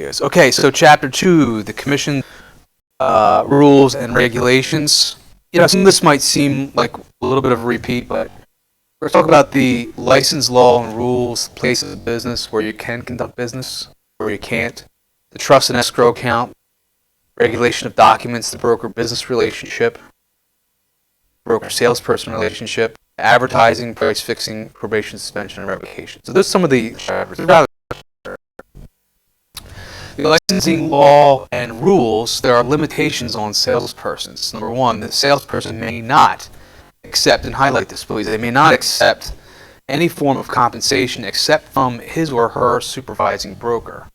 Yes. Okay, so Chapter 2, the Commission rules and regulations. Some of this might seem like a little bit of a repeat, but we're talking about the license law and rules, places of business, where you can conduct business, where you can't, the trust and escrow account, regulation of documents, the broker-business relationship, broker-salesperson relationship, advertising, price fixing, probation, suspension, and revocation. So there's some of the licensing law and rules. There are limitations on salespersons. Number one, the salesperson may not accept, and highlight this please, they may not accept any form of compensation except from his or her supervising broker.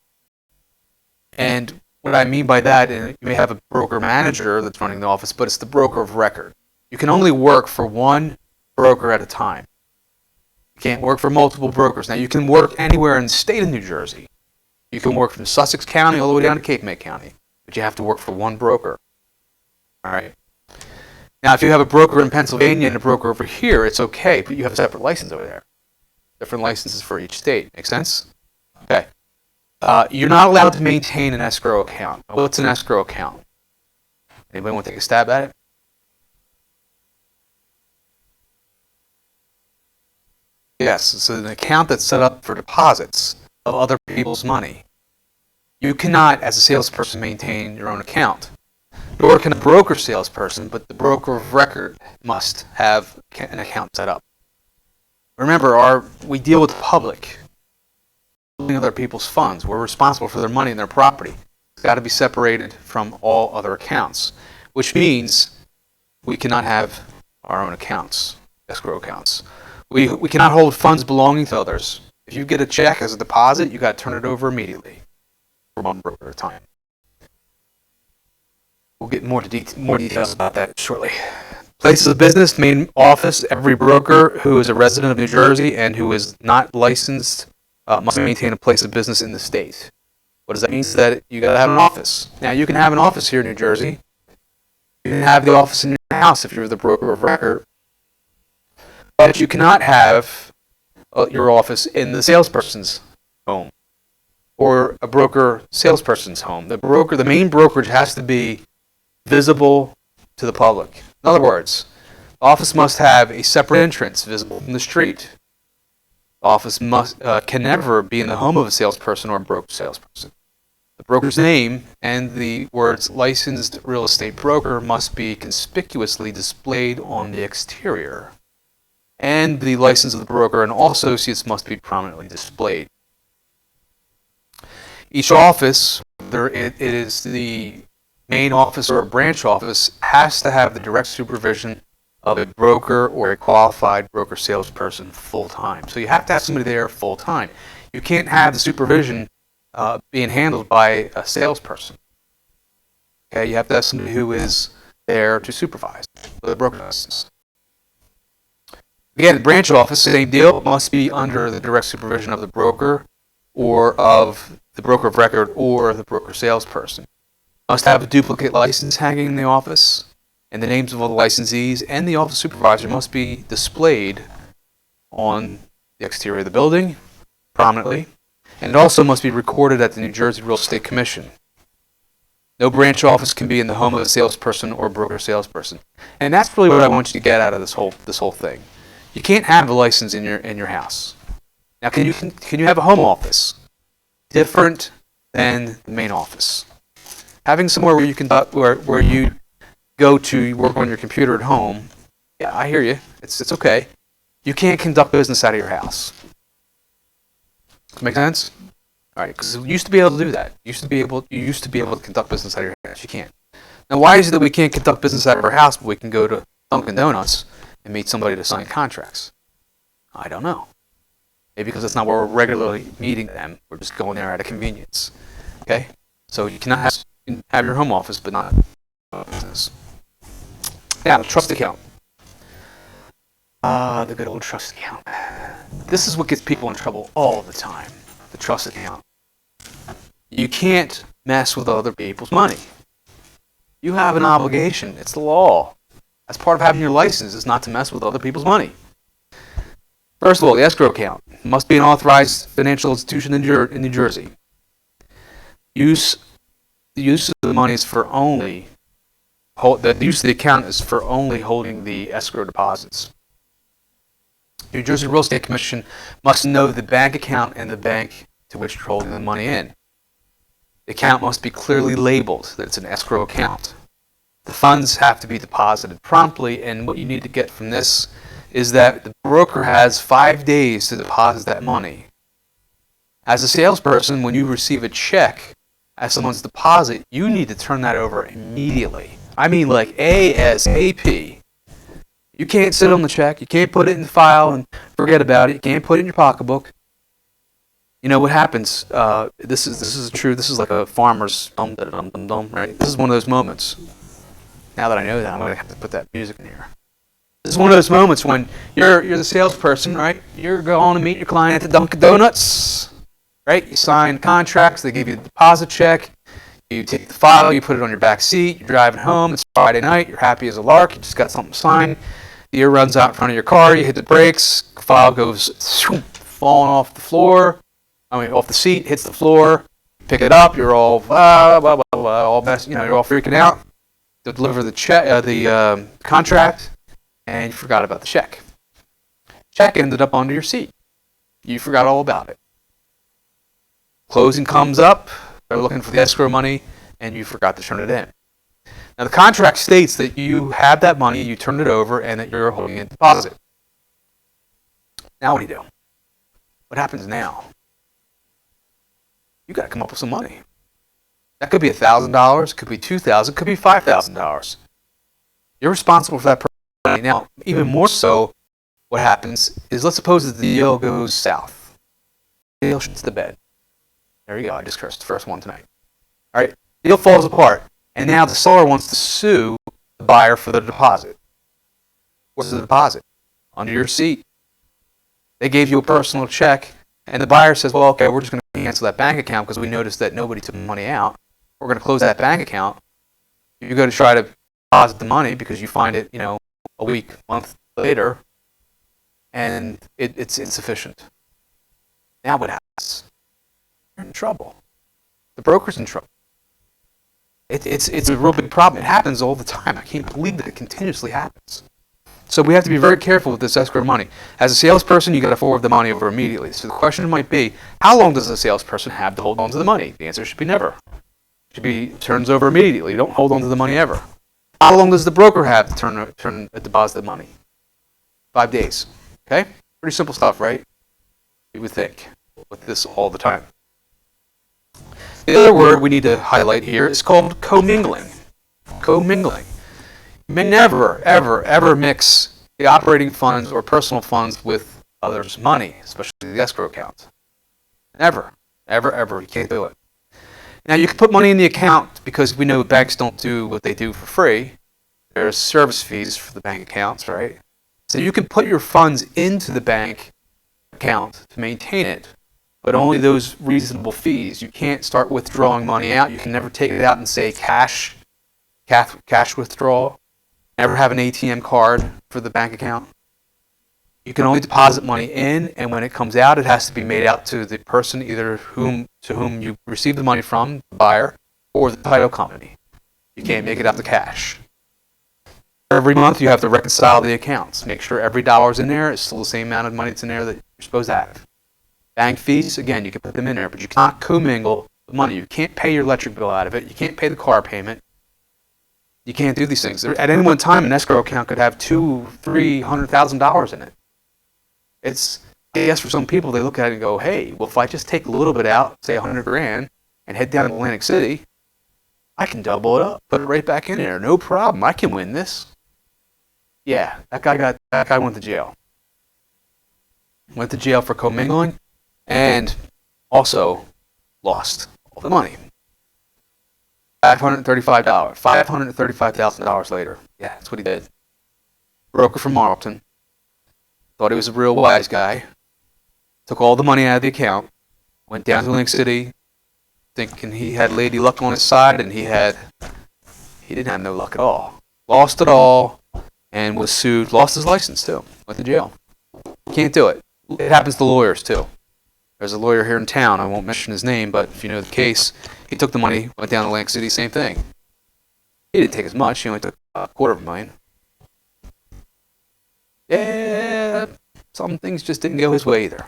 And what I mean by that, and you may have a broker manager that's running the office, but it's the broker of record. You can only work for one broker at a time. You can't work for multiple brokers. Now, you can work anywhere in the state of New Jersey. You can work from Sussex County all the way down to Cape May County, but you have to work for one broker. All right. Now, if you have a broker in Pennsylvania and a broker over here, it's okay, but you have a separate license over there. Different licenses for each state. Make sense? Okay. You're not allowed to maintain an escrow account. What's an escrow account? Anybody want to take a stab at it? Yes, it's an account that's set up for deposits of other people's money. You cannot, as a salesperson, maintain your own account. Nor can a broker salesperson, but the broker of record must have an account set up. Remember, we deal with the public, other people's funds. We're responsible for their money and their property. It's got to be separated from all other accounts, which means we cannot have our own accounts, escrow accounts. We cannot hold funds belonging to others. If you get a check as a deposit, you got to turn it over immediately for one broker at a time. We'll get more details about that shortly. Places of business, main office. Every broker who is a resident of New Jersey and who is not licensed must maintain a place of business in the state. What does that mean? So that you got to have an office. Now, you can have an office here in New Jersey. You can have the office in your house if you're the broker of record. But you cannot have your office in the salesperson's home or a broker salesperson's home. The main brokerage has to be visible to the public. In other words, the office must have a separate entrance visible from the street. The office can never be in the home of a salesperson or a broker salesperson. The broker's name and the words licensed real estate broker must be conspicuously displayed on the exterior. And the license of the broker and all associates must be prominently displayed. Each office, whether it is the main office or a branch office, has to have the direct supervision of a broker or a qualified broker salesperson full-time. So you have to have somebody there full-time. You can't have the supervision being handled by a salesperson. Okay, you have to have somebody who is there to supervise with a broker license. Again, the branch office, same deal, must be under the direct supervision of the broker or of the broker of record or the broker salesperson. Must have a duplicate license hanging in the office, and the names of all the licensees and the office supervisor must be displayed on the exterior of the building prominently, and it also must be recorded at the New Jersey Real Estate Commission. No branch office can be in the home of a salesperson or broker salesperson. And that's really what I want you to get out of this whole thing. You can't have a license in your house. Now, can you have a home office? Different than the main office. Having somewhere where you where you go to work on your computer at home, yeah, I hear you. It's okay. You can't conduct business out of your house. Does that make sense? All right, because you used to be able to do that. You used to be able to conduct business out of your house. You can't. Now, why is it that we can't conduct business out of our house, but we can go to Dunkin' Donuts and meet somebody to sign contracts? I don't know. Maybe because that's not where we're regularly meeting them. We're just going there out of convenience. Okay? So you cannot have your home office, but not business. Now, the trust account. The good old trust account. This is what gets people in trouble all the time. The trust account. You can't mess with other people's money. You have an obligation. It's the law. That's part of having your license, is not to mess with other people's money. First of all, the escrow account must be an authorized financial institution in New Jersey. use the use of the money is for only the use of the account is for only holding the escrow deposits. New Jersey Real Estate Commission must know the bank account and the bank to which you're holding the money in. The account must be clearly labeled that it's an escrow account. The funds have to be deposited promptly, and what you need to get from this is that the broker has 5 days to deposit that money. As a salesperson, when you receive a check as someone's deposit, you need to turn that over immediately. I mean, like ASAP. You can't sit on the check. You can't put it in the file and forget about it. You can't put it in your pocketbook. You know what happens? This is true. This is like a farmer's right? This is one of those moments. Now that I know that, I'm going to have to put that music in here. This is one of those moments when you're the salesperson, right? You're going to meet your client at the Dunkin' Donuts, right? You sign contracts. They give you the deposit check. You take the file. You put it on your back seat. You're driving home. It's Friday night. You're happy as a lark. You just got something to sign. The ear runs out in front of your car. You hit the brakes. The file goes falling off the floor. Off the seat, hits the floor. Pick it up. You're all all messed. You're all freaking out. To deliver the check, the contract, and you forgot about the check. Check ended up under your seat. You forgot all about it. Closing comes up. They're looking for the escrow money, and you forgot to turn it in. Now, the contract states that you have that money, you turn it over, and that you're holding a deposit. Now what do you do? What happens now? You got to come up with some money. That could be $1,000, could be $2,000, could be $5,000. You're responsible for that person. Now, even more so, what happens is, let's suppose that the deal goes south. The deal shits the bed. There you go. I just cursed the first one tonight. All right. The deal falls apart, and now the seller wants to sue the buyer for the deposit. What's the deposit? Under your seat. They gave you a personal check, and the buyer says, well, okay, we're just going to cancel that bank account because we noticed that nobody took money out. We're going to close that bank account. You go to try to deposit the money because you find it, a week, month later, and it's insufficient. Now what happens? You're in trouble. The broker's in trouble. It's a real big problem. It happens all the time. I can't believe that it continuously happens. So we have to be very careful with this escrow money. As a salesperson, you got to forward the money over immediately. So the question might be, how long does a salesperson have to hold on to the money? The answer should be never. It should be turns over immediately. You don't hold on to the money ever. How long does the broker have to deposit the money? 5 days. Okay? Pretty simple stuff, right? You would think with this all the time. The other word we need to highlight here is called commingling. Commingling. You may never, ever, ever mix the operating funds or personal funds with others' money, especially the escrow account. Never, ever, ever. You can't do it. Now, you can put money in the account because we know banks don't do what they do for free. There's service fees for the bank accounts, right? So you can put your funds into the bank account to maintain it, but only those reasonable fees. You can't start withdrawing money out. You can never take it out and say cash withdrawal. Never have an ATM card for the bank account. You can only deposit money in, and when it comes out, it has to be made out to the person either to whom you received the money from, the buyer, or the title company. You can't make it out to cash. Every month, you have to reconcile the accounts. Make sure every dollar's in there is still the same amount of money that's in there that you're supposed to have. Bank fees, again, you can put them in there, but you cannot commingle the money. You can't pay your electric bill out of it. You can't pay the car payment. You can't do these things. At any one time, an escrow account could have $200,000-$300,000 in it. I guess for some people, they look at it and go, hey, well, if I just take a little bit out, say $100,000, and head down to Atlantic City, I can double it up, put it right back in there. No problem. I can win this. Yeah, that guy went to jail. Went to jail for commingling and also lost all the money. $535,000 later. Yeah, that's what he did. Broker from Marlton. Thought he was a real wise guy. Took all the money out of the account. Went down to Link City thinking he had Lady Luck on his side, and he didn't have no luck at all. Lost it all and was sued. Lost his license too. Went to jail. Can't do it. It happens to lawyers too. There's a lawyer here in town, I won't mention his name, but if you know the case, he took the money, went down to Atlantic City, same thing. He didn't take as much, he only took $250,000. Yeah, some things just didn't go his way either.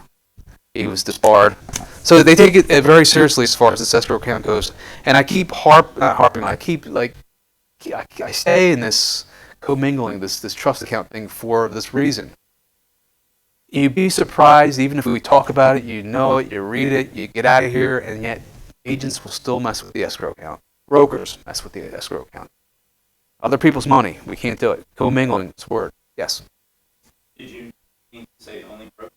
He was disbarred. So they take it very seriously as far as this escrow account goes. And I keep I stay in this commingling, this trust account thing for this reason. You'd be surprised, even if we talk about it, you know it, you read it, you get out of here, and yet agents will still mess with the escrow account. Brokers mess with the escrow account. Other people's money, we can't do it. Commingling, it's a word. Yes. Did you mean to say only brokers?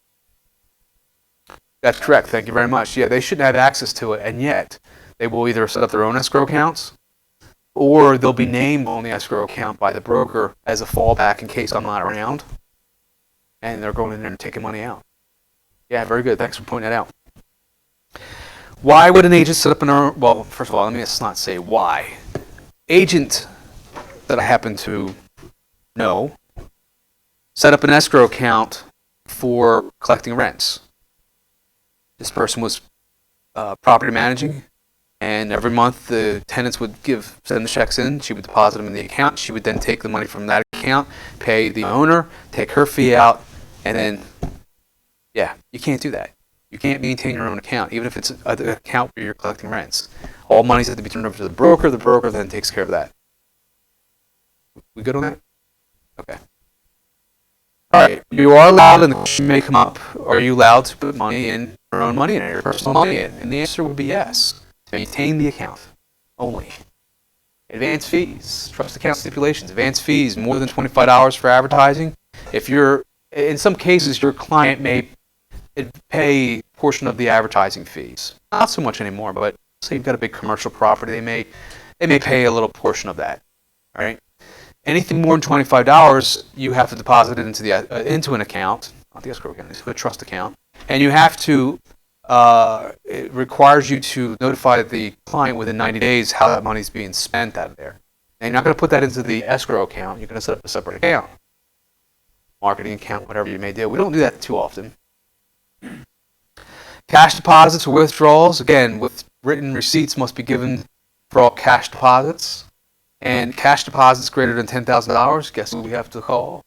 That's correct. Thank you very much. Yeah, they shouldn't have access to it, and yet they will either set up their own escrow accounts, or they'll be named on the escrow account by the broker as a fallback in case I'm not around, and they're going in there and taking money out. Yeah, very good. Thanks for pointing that out. Why would an agent set up well, first of all, let me just not say why. Agent that I happen to know set up an escrow account for collecting rents. This person was property managing, and every month the tenants would send the checks in. She would deposit them in the account. She would then take the money from that account, pay the owner, take her fee out, and then, yeah, you can't do that. You can't maintain your own account, even if it's an account where you're collecting rents. All money's have to be turned over to the broker. The broker then takes care of that. We good on that? Okay. All right. You are allowed, and the question may come up, are you allowed to put money in, your own money in, your personal money in? And the answer would be yes. To maintain the account only. Advance fees, trust account stipulations, advance fees more than $25 for advertising. If you're, in some cases, your client may pay a portion of the advertising fees. Not so much anymore, but say you've got a big commercial property, they may pay a little portion of that. All right. Anything more than $25, you have to deposit it into an account, not the escrow account, into a trust account, and you have to. It requires you to notify the client within 90 days how that money is being spent out of there. And you're not going to put that into the escrow account. You're going to set up a separate account, marketing account, whatever you may do. We don't do that too often. Cash deposits or withdrawals, again, with written receipts must be given for all cash deposits. And cash deposits greater than $10,000, guess who we have to call?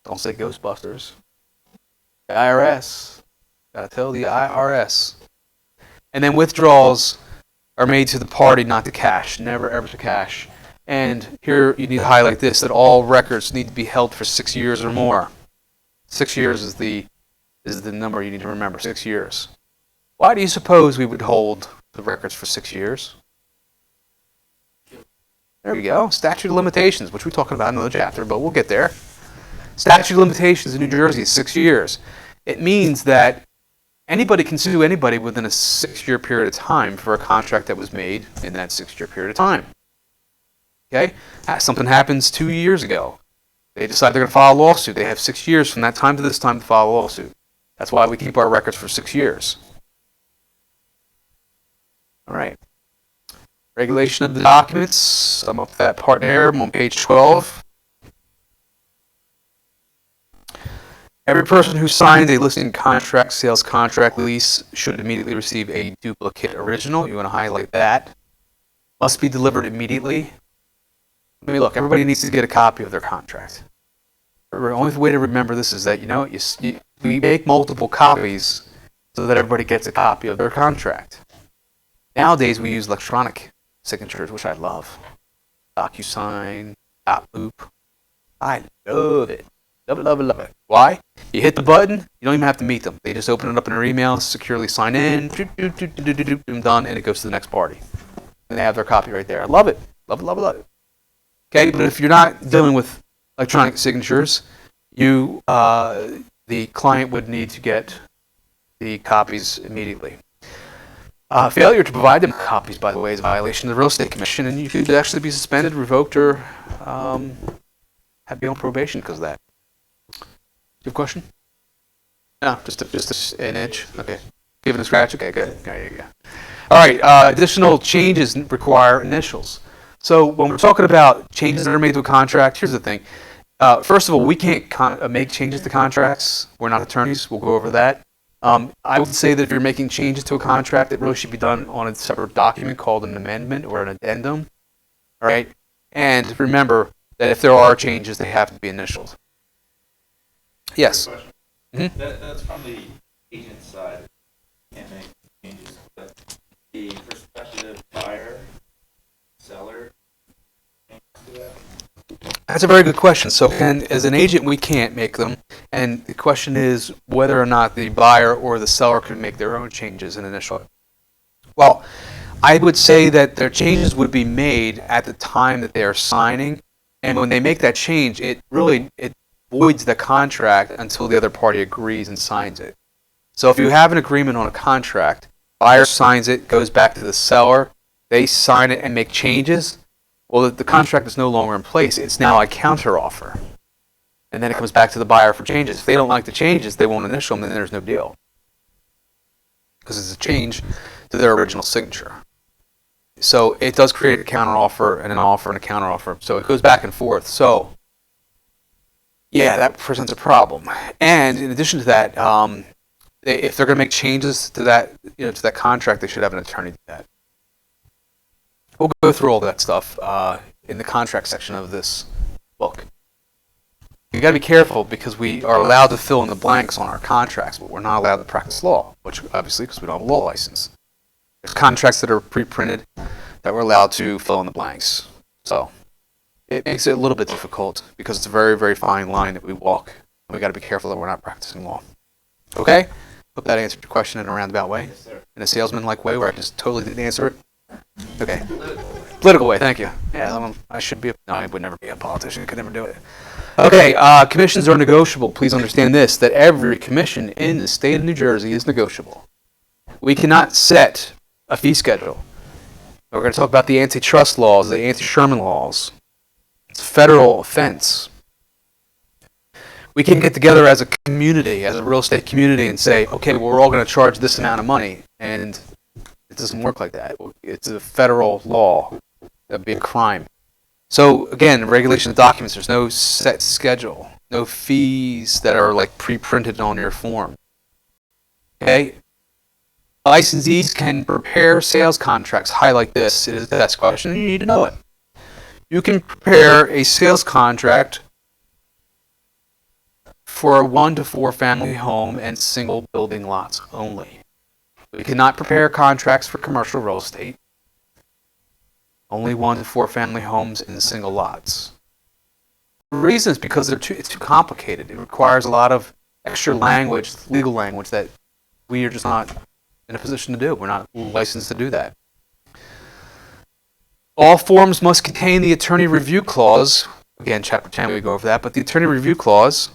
Don't say Ghostbusters. The IRS. Gotta tell the IRS. And then withdrawals are made to the party, not to cash. Never ever to cash. And here you need to highlight this, that all records need to be held for 6 years or more. 6 years is the number you need to remember, 6 years. Why do you suppose we would hold the records for 6 years? There we go. Statute of limitations, which we're talking about in another chapter, but we'll get there. Statute of limitations in New Jersey is 6 years. It means that anybody can sue anybody within a 6-year period of time for a contract that was made in that 6-year period of time. Okay? Something happens 2 years ago. They decide they're going to file a lawsuit. They have 6 years from that time to this time to file a lawsuit. That's why we keep our records for 6 years. All right. Regulation of the documents. I'm up to that part there. I'm on page 12. Every person who signs a listing contract, sales contract, lease should immediately receive a duplicate original. You want to highlight that. Must be delivered immediately. I mean, look, everybody needs to get a copy of their contract. The only way to remember this is that, we make multiple copies so that everybody gets a copy of their contract. Nowadays, we use electronic signatures, which I love. DocuSign, Outloop. I love it. Love it, love it, love it. Why? You hit the button, you don't even have to meet them. They just open it up in their email, securely sign in, done, and it goes to the next party. And they have their copy right there. I love it. Love it, love it, love it. Okay, but if you're not dealing with electronic signatures, the client would need to get the copies immediately. Failure to provide them copies, by the way, is a violation of the Real Estate Commission, and you could actually be suspended, revoked, or have be on probation because of that. Do you have a question? No, just an inch. Okay. Give it a scratch. Okay, good. There you go. All right. Additional changes require initials. So when we're talking about changes that are made to a contract, here's the thing. First of all, we can't make changes to contracts. We're not attorneys. We'll go over that. I would say that if you're making changes to a contract, it really should be done on a separate document called an amendment or an addendum. All right? And remember that if there are changes, they have to be initialed. Yes? Question. Mhm. That's from the agent side. Can't make changes, but the prospective buyer, seller, changes to that. That's a very good question. So, as an agent, we can't make them. And the question is whether or not the buyer or the seller can make their own changes in initial. Well, I would say that their changes would be made at the time that they are signing. And when they make that change, it voids the contract until the other party agrees and signs it. So if you have an agreement on a contract, buyer signs it, goes back to the seller, they sign it and make changes, well, the contract is no longer in place. It's now a counteroffer. And then it comes back to the buyer for changes. If they don't like the changes, they won't initial them, then there's no deal. Because it's a change to their original signature. So it does create a counteroffer and an offer and a counteroffer. So it goes back and forth. So, yeah, that presents a problem. And in addition to that, if they're going to make changes to that, to that contract, they should have an attorney do that. We'll go through all that stuff in the contract section of this book. You got to be careful because we are allowed to fill in the blanks on our contracts, but we're not allowed to practice law, which obviously because we don't have a law license. There's contracts that are pre-printed that we're allowed to fill in the blanks. So it makes it a little bit difficult because it's a very, very fine line that we walk. And we got to be careful that we're not practicing law. Okay? Hope that answered your question in a roundabout way. Yes, sir. In a salesman-like way where I just totally didn't answer it. Okay. Political way, thank you. Yeah, I should be. No, I would never be a politician. Could never do it. Okay, commissions are negotiable. Please understand this, that every commission in the state of New Jersey is negotiable. We cannot set a fee schedule. We're going to talk about the antitrust laws, the anti-Sherman laws. It's a federal offense. We can get together as a community, as a real estate community, and say, okay, well, we're all going to charge this amount of money, and it doesn't work like that. It's a federal law. That would be a crime. So again, regulation of documents, there's no set schedule, no fees that are like pre-printed on your form. Okay? Licensees can prepare sales contracts. Highlight this. It is the test question. You need to know it. You can prepare a sales contract for a 1 to 4 family home and single building lots only. We cannot prepare contracts for commercial real estate. Only 1 to 4 family homes and single lots. The reason is because it's too complicated. It requires a lot of extra language, legal language, that we are just not in a position to do. We're not licensed to do that. All forms must contain the attorney review clause. Again, Chapter 10, we go over that. But the attorney review clause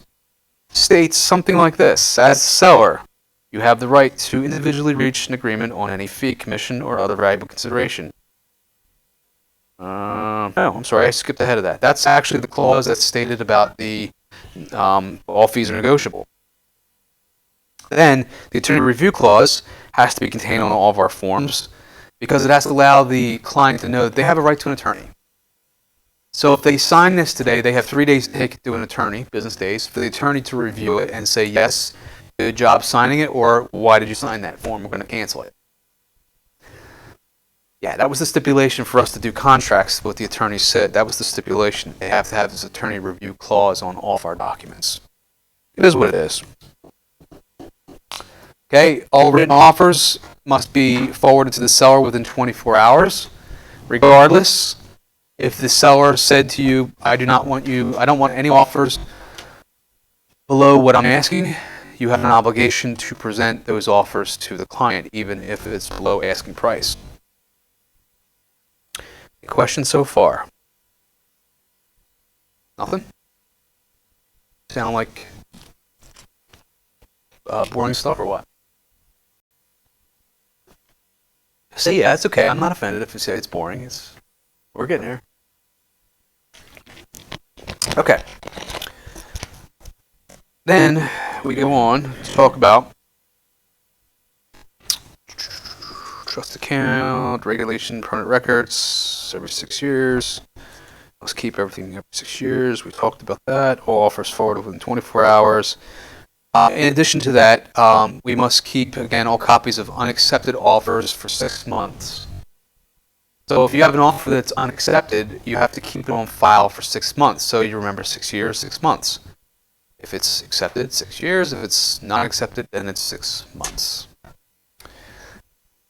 states something like this. As seller, you have the right to individually reach an agreement on any fee, commission, or other valuable consideration. No, I'm sorry, I skipped ahead of that. That's actually the clause that's stated about the all fees are negotiable. Then, the attorney review clause has to be contained on all of our forms because it has to allow the client to know that they have a right to an attorney. So if they sign this today, they have 3 days to take it to an attorney, business days, for the attorney to review it and say, yes, good job signing it, or why did you sign that form? We're going to cancel it. Yeah, that was the stipulation for us to do contracts, what the attorney said. That was the stipulation. They have to have this attorney review clause on all of our documents. It is what it is. Okay, all written offers must be forwarded to the seller within 24 hours. Regardless, if the seller said to you, I don't want any offers below what I'm asking, you have an obligation to present those offers to the client, even if it's below asking price. Questions so far? Nothing? Sound like boring stuff or what? Say yeah, it's okay. I'm not offended if you say it's boring. We're getting here. Okay. Then we go on to talk about trust account, regulation, permanent records, every 6 years. Must keep everything every 6 years. We talked about that. All offers forward within 24 hours. In addition to that, we must keep, again, all copies of unaccepted offers for 6 months. So if you have an offer that's unaccepted, you have to keep it on file for 6 months. So you remember 6 years, 6 months. If it's accepted, 6 years. If it's not accepted, then it's 6 months.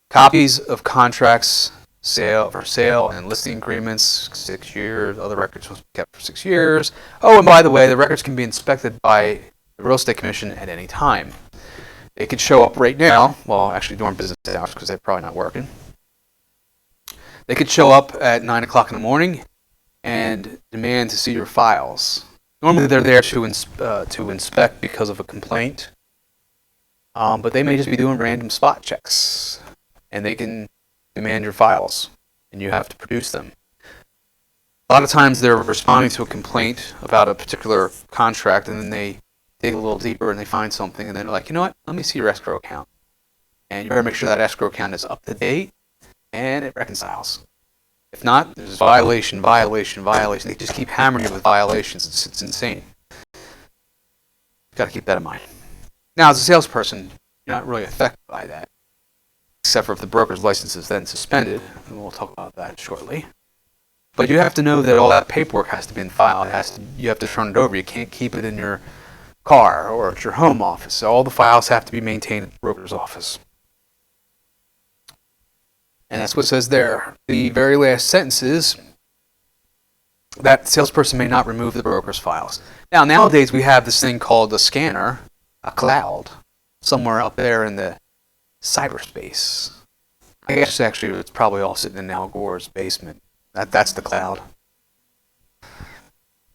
Copies of contracts for sale and listing agreements, 6 years. Other records must be kept for 6 years. Oh, and by the way, the records can be inspected by the Real Estate Commission at any time. They could show up right now, well, actually during business hours because they're probably not working. They could show up at 9 o'clock in the morning and demand to see your files. Normally they're there to inspect because of a complaint, but they may just be doing random spot checks, and they can demand your files, and you have to produce them. A lot of times they're responding to a complaint about a particular contract, and then they dig a little deeper and they find something, and then they're like, you know what, let me see your escrow account. And you better make sure that escrow account is up to date and it reconciles. If not, there's violation, violation, violation. They just keep hammering you with violations. It's insane. Got to keep that in mind. Now, as a salesperson, you're not really affected by that, except for if the broker's license is then suspended, and we'll talk about that shortly. But you have to know that all that paperwork has to be in file. You have to turn it over. You can't keep it in your car or at your home office. So all the files have to be maintained at the broker's office. And that's what it says there. The very last sentence is that salesperson may not remove the broker's files. Now, nowadays we have this thing called a scanner, a cloud, somewhere up there in the cyberspace. I guess actually it's probably all sitting in Al Gore's basement. That's the cloud.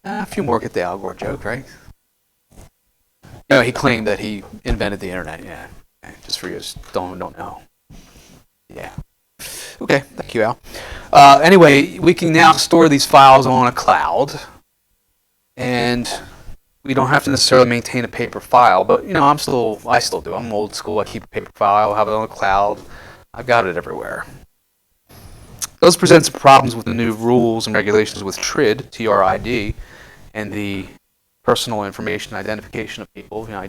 A few more get the Al Gore joke, right? No, he claimed that he invented the internet. Yeah, just for you don't know. Yeah. Okay, thank you, Al. Anyway, we can now store these files on a cloud, and we don't have to necessarily maintain a paper file. But you know, I still do. I'm old school. I keep a paper file, have it on a cloud. I've got it everywhere. Those present some problems with the new rules and regulations with TRID, T-R-I-D, and the personal information identification of people. You know,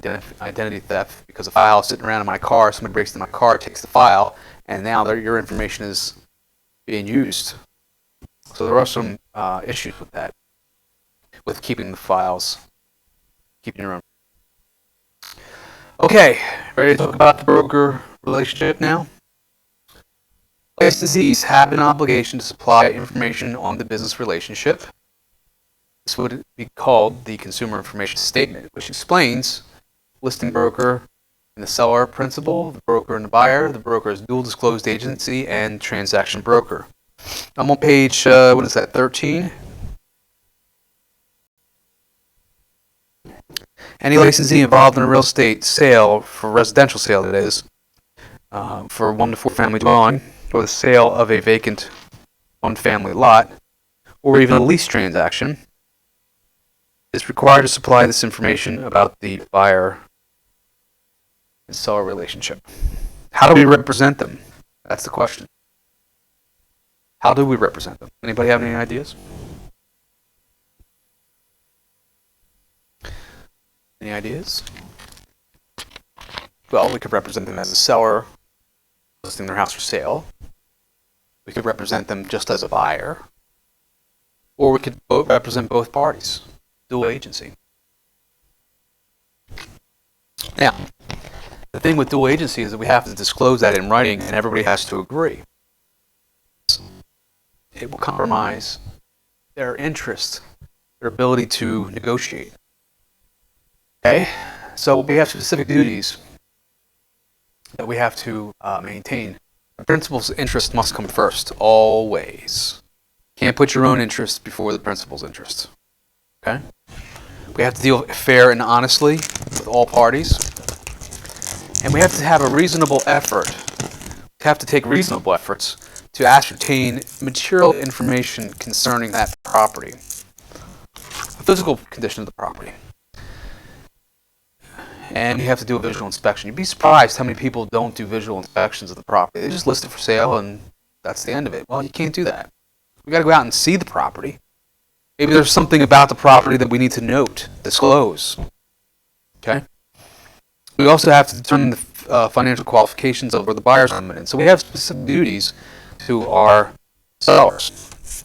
identity theft, because a file is sitting around in my car. Somebody breaks into my car, takes the file. And now your information is being used. So there are some issues with that, with keeping the files, keeping your own. Okay, ready to talk about the broker relationship now? Licensees have an obligation to supply information on the business relationship. This would be called the Consumer Information Statement, which explains listing broker and the seller principal, the broker and the buyer, the broker's dual disclosed agency, and transaction broker. I'm on page, 13? Any licensee involved in a real estate sale, for residential sale that is, for 1 to 4 family dwelling, or the sale of a vacant 1-family lot, or even a lease transaction, is required to supply this information about the buyer and seller relationship. How do we represent them? That's the question. How do we represent them? Anybody have any ideas? Any ideas? Well, we could represent them as a seller listing their house for sale. We could represent them just as a buyer. Or we could represent both parties. Dual agency. Now, the thing with dual agency is that we have to disclose that in writing, and everybody has to agree. It will compromise their interest, their ability to negotiate. Okay? So we have specific duties that we have to maintain. The principal's interest must come first, always. Can't put your own interest before the principal's interest. Okay? We have to deal fair and honestly with all parties. And we have to have a reasonable effort. We have to take reasonable efforts to ascertain material information concerning that property. The physical condition of the property. And you have to do a visual inspection. You'd be surprised how many people don't do visual inspections of the property. They just list it for sale and that's the end of it. Well, you can't do that. We got to go out and see the property. Maybe there's something about the property that we need to note, disclose. Okay? We also have to determine the financial qualifications of where the buyer's coming in. So we have specific duties to our sellers.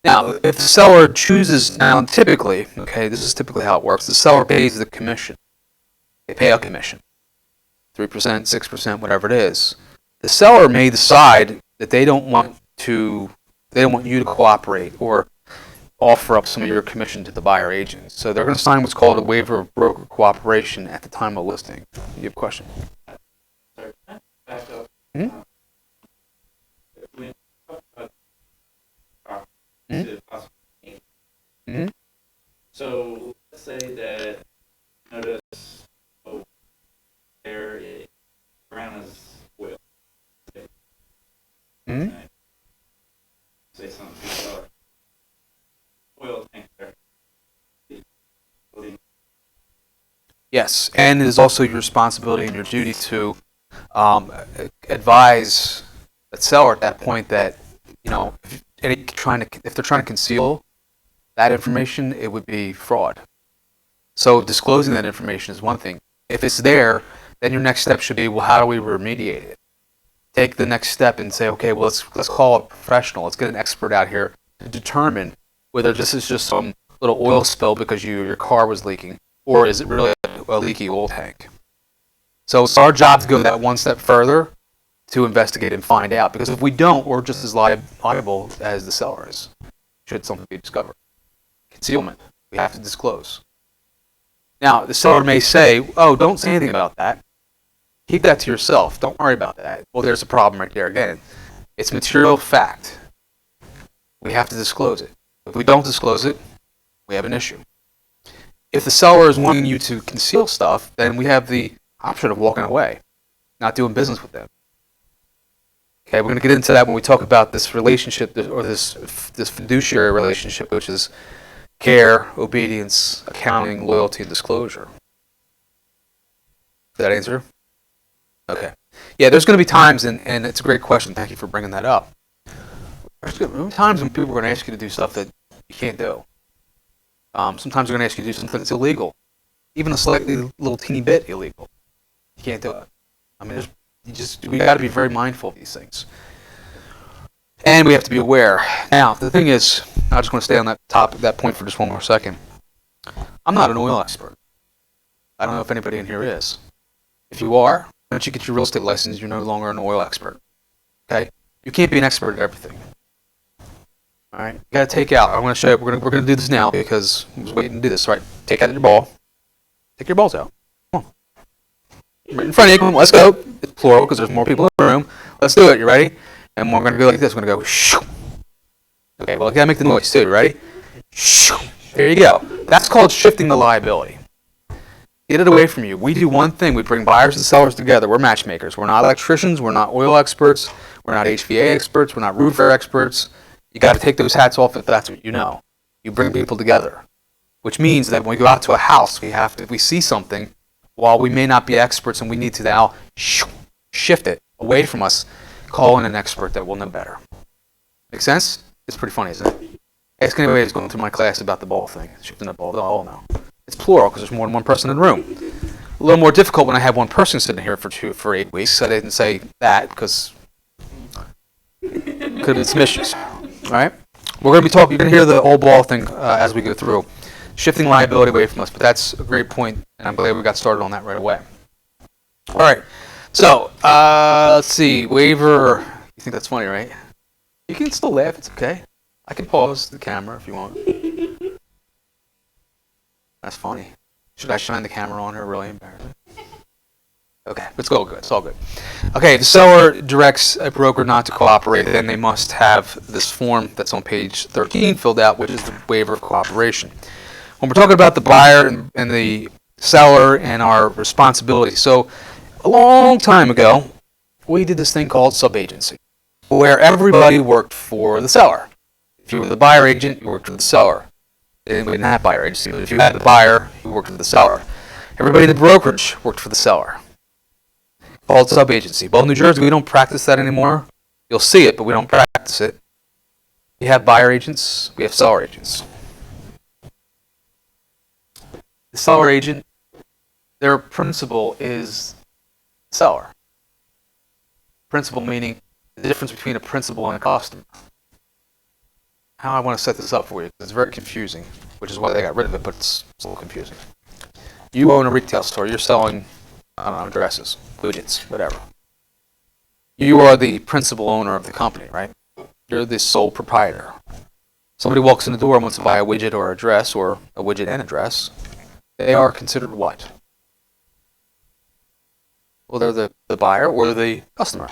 Now, if the seller chooses, now typically, okay, this is typically how it works, the seller pays the commission. They pay a commission, 3%, 6%, whatever it is. The seller may decide that they don't want you to cooperate or offer up some of your commission to the buyer agent. So they're going to sign what's called a waiver of broker cooperation at the time of listing. You have a question? Sorry, can I back up? Hmm? When you talk about Hmm? to possible change. Hmm? So let's say that notice there is brown as oil. Hmm? Say something about oil tank there. Yes, and it is also your responsibility and your duty to advise the seller at that point that, if they're trying to conceal that information, it would be fraud. So disclosing that information is one thing. If it's there, then your next step should be, well, how do we remediate it? Take the next step and say, okay, well, let's call a professional. Let's get an expert out here to determine whether this is just some little oil spill because your car was leaking, or is it really a leaky oil tank? So it's our job to go that one step further to investigate and find out. Because if we don't, we're just as liable as the seller is, should something be discovered. Concealment, we have to disclose. Now, the seller may say, oh, don't say anything about that. Keep that to yourself. Don't worry about that. Well, there's a problem right there again. It's material fact. We have to disclose it. If we don't disclose it, we have an issue. If the seller is wanting you to conceal stuff, then we have the option of walking away, not doing business with them. Okay, we're going to get into that when we talk about this relationship, or this fiduciary relationship, which is care, obedience, accounting, loyalty, and disclosure. Did that answer? Okay. Yeah, there's going to be times, and it's a great question. Thank you for bringing that up. There's going to be times when people are going to ask you to do stuff that you can't do. Sometimes they're going to ask you to do something that's illegal, even a slightly little teeny bit illegal. You can't do it. I mean, we got to be very mindful of these things, and we have to be aware. Now, the thing is, I just want to stay on that point for just one more second. I'm not an oil expert. I don't know if anybody in here is. If you are, once you get your real estate license, you're no longer an oil expert. Okay? You can't be an expert at everything. All right? You got to take out. I'm going to show you. We're going to do this now because I was waiting to do this. All right? Take out your ball. Take your balls out. Come on. Right in front of you. Come on. Let's go. It's plural because there's more people in the room. Let's do it. You ready? And we're going to go like this. We're going to go shoo. Okay, well, you got to make the noise too. Ready? Shoo. There you go. That's called shifting the liability. Get it away from you. We do one thing. We bring buyers and sellers together. We're matchmakers. We're not electricians. We're not oil experts. We're not HVA experts. We're not roofer experts. You got to take those hats off if that's what you know. You bring people together, which means that when we go out to a house, if we see something, while we may not be experts and we need to now shift it away from us, call in an expert that will know better. Make sense? It's pretty funny, isn't it? Ask anybody who's going through my class about the ball thing, shifting the ball. They'll all know. It's plural because there's more than one person in the room. A little more difficult when I have one person sitting here for 8 weeks. I didn't say that because could have been some issues. All right? We're going to be talking. You're going to hear the whole ball thing as we go through. Shifting liability away from us, but that's a great point, and I'm glad we got started on that right away. All right. So, let's see. Waiver. You think that's funny, right? You can still laugh. It's okay. I can pause the camera if you want. That's funny. Should I shine the camera on her? Really embarrassing. Okay, it's all good. It's all good. Okay, the seller directs a broker not to cooperate, then they must have this form that's on page 13 filled out, which is the waiver of cooperation. When we're talking about the buyer and the seller and our responsibility, so a long time ago, we did this thing called subagency, where everybody worked for the seller. If you were the buyer agent, you worked for the seller. We didn't have buyer agency, but if you had the buyer, you worked for the seller. Everybody in the brokerage worked for the seller. Called subagency. Well, in New Jersey, we don't practice that anymore. You'll see it, but we don't practice it. We have buyer agents. We have seller agents. The seller agent their principal is seller. Principal meaning the difference between a principal and a customer. How I want to set this up for you, because it's very confusing, which is why they got rid of it, but it's a little confusing. You own a retail store. You're selling, I don't know, dresses, widgets, whatever. You are the principal owner of the company, right? You're the sole proprietor. Somebody walks in the door and wants to buy a widget or a dress, or a widget and a dress. They are considered what? Well, they're the buyer or the customer.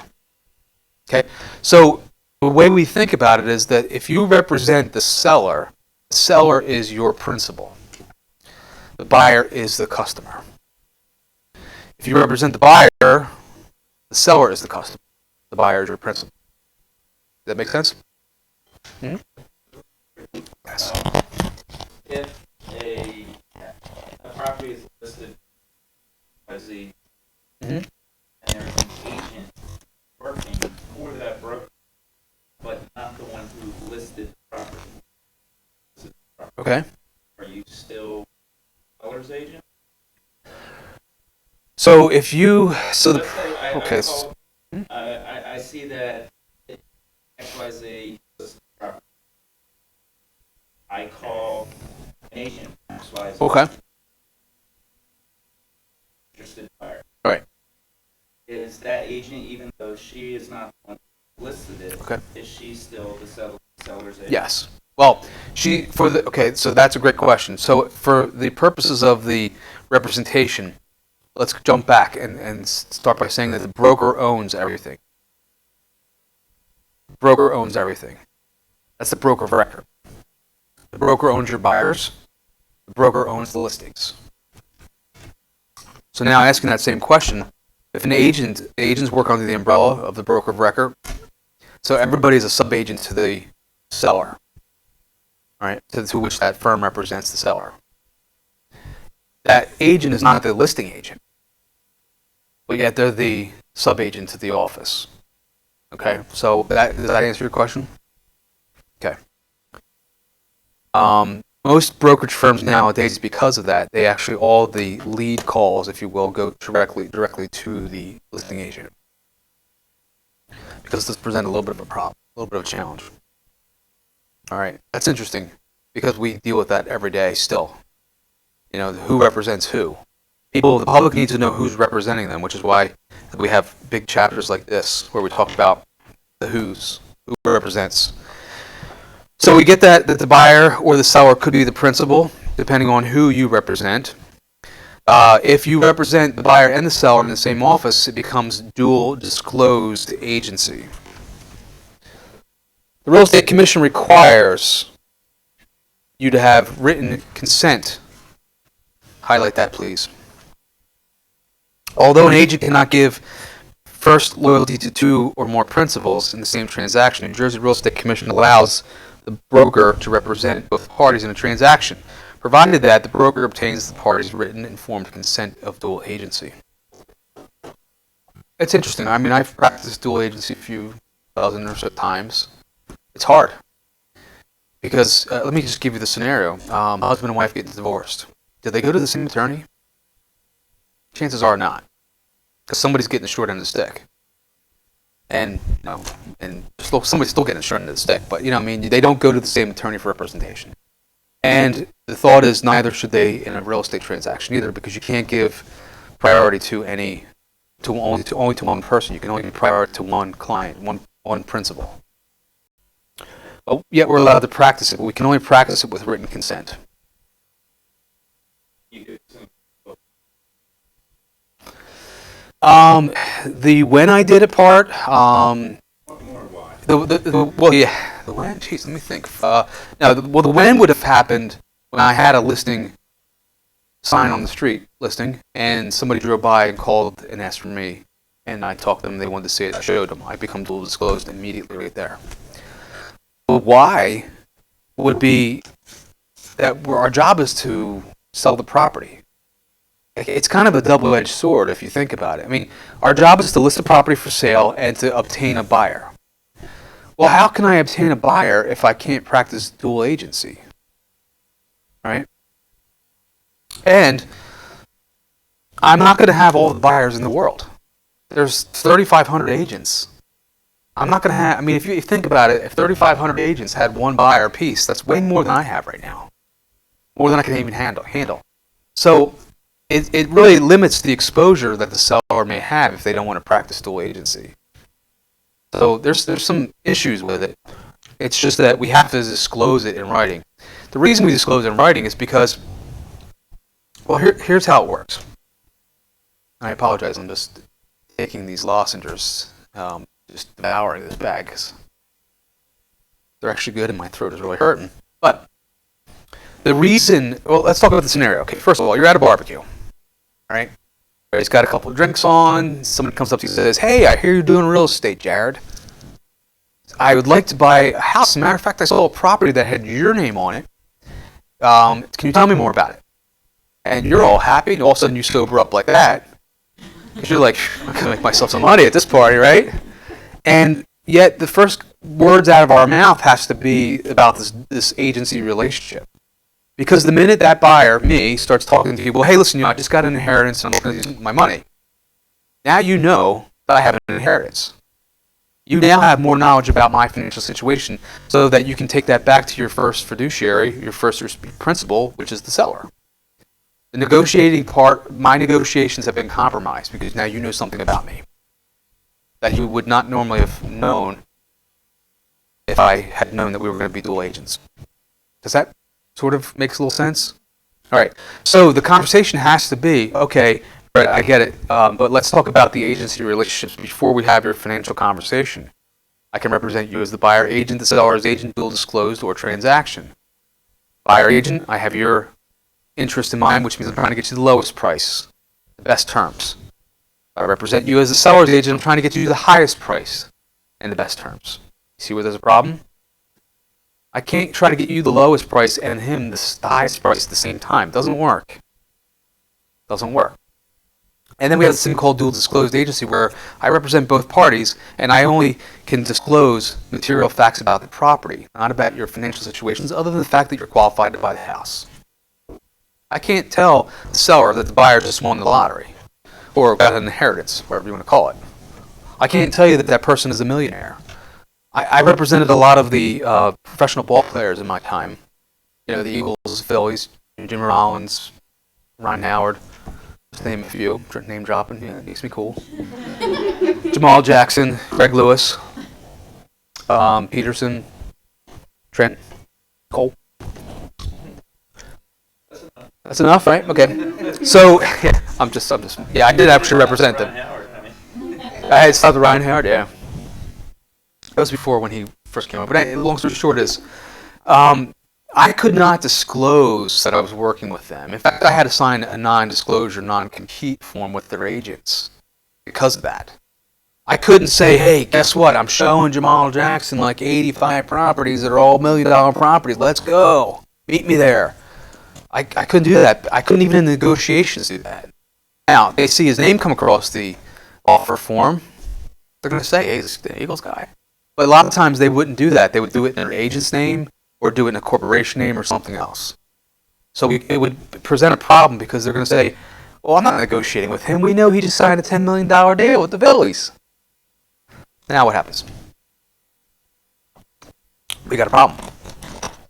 Okay, so the way we think about it is that if you represent the seller is your principal. The buyer is the customer. If you represent the buyer, the seller is the customer. The buyer is your principal. Does that make sense? Hmm? Yes. If a property is listed as the, Mhm. and there's an agent working for that broker, but not the one who listed the property, Okay. are you still seller's agent? So if you, so Let's say okay. I see that XYZ listed the property. I call an agent XYZ. Okay. Interested buyer. All right. Is that agent, even though she is not the one who listed it, Okay. is she still the seller's agent? Yes. Well, okay, so that's a great question. So for the purposes of the representation, let's jump back and start by saying that the broker owns everything. Broker owns everything. That's the broker of record. The broker owns your buyers. The broker owns the listings. So now asking that same question, if agents work under the umbrella of the broker of record, so everybody is a sub-agent to the seller, right? To which that firm represents the seller. That agent is not the listing agent, but yet they're the sub-agent to the office. Okay, so does that answer your question? Okay. Most brokerage firms nowadays, because of that, they actually, all the lead calls, if you will, go directly to the listing agent. Because this presents a little bit of a problem, a little bit of a challenge. All right, that's interesting, because we deal with that every day still. You know, who represents who. The public needs to know who's representing them, which is why we have big chapters like this, where we talk about the who represents. So we get that the buyer or the seller could be the principal, depending on who you represent. If you represent the buyer and the seller in the same office, it becomes dual disclosed agency. The Real Estate Commission requires you to have written consent. Highlight that, please. Although an agent cannot give first loyalty to two or more principals in the same transaction, New Jersey Real Estate Commission allows the broker to represent both parties in a transaction, provided that the broker obtains the parties' written informed consent of dual agency. It's interesting. I mean, I've practiced dual agency a few dozen or so times. It's hard. Because, let me just give you the scenario. Husband and wife get divorced. Did they go to the same attorney? Chances are not. Because somebody's getting the short end of the stick. And somebody's still getting the short end of the stick. But, I mean, they don't go to the same attorney for representation. And the thought is neither should they in a real estate transaction either, because you can't give priority to only to one person. You can only give priority to one client, one principal. But yet we're allowed to practice it, but we can only practice it with written consent. The when I did it part, the when, geez, let me think. The when would have happened when I had a listing sign on the street listing, and somebody drove by and called and asked for me, and I talked to them, they wanted to see it, I showed them. I become dual disclosed immediately right there. But why would be that our job is to sell the property. It's kind of a double-edged sword if you think about it. I mean, our job is to list the property for sale and to obtain a buyer. Well, how can I obtain a buyer if I can't practice dual agency? Right? And I'm not going to have all the buyers in the world. There's 3,500 agents. I'm not going to have, I mean, if you think about it, if 3,500 agents had one buyer apiece, that's way more than I have right now. More than I can even handle. So it really limits the exposure that the seller may have if they don't want to practice dual agency. So there's some issues with it. It's just that we have to disclose it in writing. The reason we disclose it in writing is because, well, here's how it works. I apologize, I'm just taking these lozenges, just devouring this bag, 'cause they're actually good and my throat is really hurting. But the reason, well, let's talk about the scenario. Okay, first of all, you're at a barbecue, all right? Everybody's got a couple of drinks on. Someone comes up to you and says, "Hey, I hear you're doing real estate, Jared. I would like to buy a house. As a matter of fact, I saw a property that had your name on it. Can you tell me more about it?" And you're all happy, and all of a sudden you sober up like that. Because you're like, I'm going to make myself some money at this party, right? And yet the first words out of our mouth has to be about this agency relationship. Because the minute that buyer, me, starts talking to people, "Hey, listen, I just got an inheritance and I'm looking to use my money." Now you know that I have an inheritance. You now have more knowledge about my financial situation so that you can take that back to your first fiduciary, your first principal, which is the seller. The negotiating part, my negotiations have been compromised because now you know something about me that you would not normally have known if I had known that we were going to be dual agents. Does that sort of makes a little sense? All right. So the conversation has to be, okay, right, I get it, but let's talk about the agency relationships before we have your financial conversation. I can represent you as the buyer agent, the seller's agent, dual disclosed, or transaction. Buyer agent, I have your interest in mind, which means I'm trying to get you the lowest price, the best terms. I represent you as the seller's agent, I'm trying to get you the highest price and the best terms. See where there's a problem? I can't try to get you the lowest price and him the highest price at the same time. Doesn't work. Doesn't work. And then we have this thing called dual disclosed agency where I represent both parties and I only can disclose material facts about the property, not about your financial situations, other than the fact that you're qualified to buy the house. I can't tell the seller that the buyer just won the lottery or got an inheritance, whatever you want to call it. I can't tell you that that person is a millionaire. I represented a lot of the professional ball players in my time. You know, the Eagles, Phillies, Jim Rollins, Ron Howard, just to name a few. Name dropping, yeah, it makes me cool. Jamal Jackson, Greg Lewis, Peterson, Trent, Cole. That's enough, right? Okay. So, yeah, I'm just, yeah, I did actually represent them. I had stopped Ryan Howard, yeah. That was before when he first came up. But long story short is, I could not disclose that I was working with them. In fact, I had to sign a non-disclosure, non-compete form with their agents because of that. I couldn't say, "Hey, guess what? I'm showing Jamal Jackson like 85 properties that are all $1 million properties. Let's go. Meet me there." I couldn't do that. I couldn't even in negotiations do that. Now, they see his name come across the offer form. They're going to say, "Hey, he's the Eagles guy." But a lot of times they wouldn't do that. They would do it in their agent's name or do it in a corporation name or something else. So it would present a problem because they're going to say, "Well, I'm not negotiating with him. We know he just signed a $10 million deal with the Phillies." Now what happens? We got a problem.